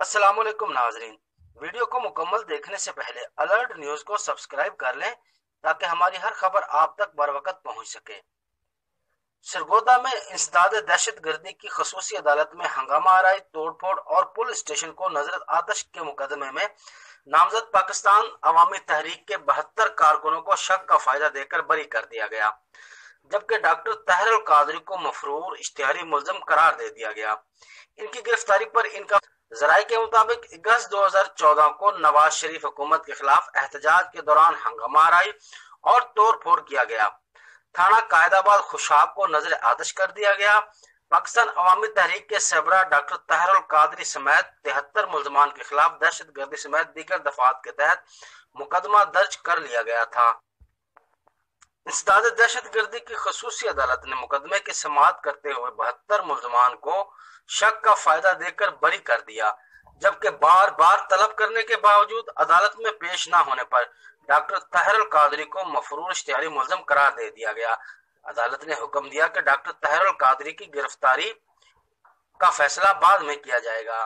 अस्सलाम वालेकुम नाजरीन। वीडियो को मुकम्मल देखने से पहले अलर्ट न्यूज को सब्सक्राइब कर लें ताकि हमारी हर खबर आप तक बर वक्त पहुंच सके। सरगोदा में इंसदाद दहशत गर्दी की खसूसी अदालत में हंगामा आराई, तोड़फोड़ और पुलिस स्टेशन को नजर आतश के मुकदमे में नामजद पाकिस्तान अवामी तहरीक के 72 कारकुनों को शक का फायदा देकर बरी कर दिया गया, जबकि डॉक्टर तहर अल कादरी को मफरूर इश्तिहारी मुल्ज़िम करार दे दिया गया। इनकी गिरफ्तारी पर इनका जराये के मुताबिक अगस्त 2014 को नवाज शरीफ हुकूमत के खिलाफ एहतजाज के दौरान हंगामा आराई और तोड़ फोड़ किया गया। थाना कायदाबाद खुशाब को नजर आतश कर दिया गया। पाकिस्तान अवामी तहरीक के सरबराह डॉक्टर तहर अल कादरी समेत 73 मुल्जमान के खिलाफ दहशत गर्दी समेत दीगर दफात के तहत मुकदमा दर्ज कर लिया गया था। इंसदाद दहशत गर्दी की खसूसी अदालत ने मुकदमे की समाअत करते हुए 72 मुल्जमान को शक का फायदा देकर बरी कर दिया, जबकि बार बार तलब करने के बावजूद अदालत में पेश न होने पर डॉक्टर तहर अल कादरी को मफरूर इश्तिहारी मुल्ज़िम करार दे दिया गया। अदालत ने हुक्म दिया कि डॉक्टर तहर अल कादरी की गिरफ्तारी का फैसला बाद में किया जाएगा।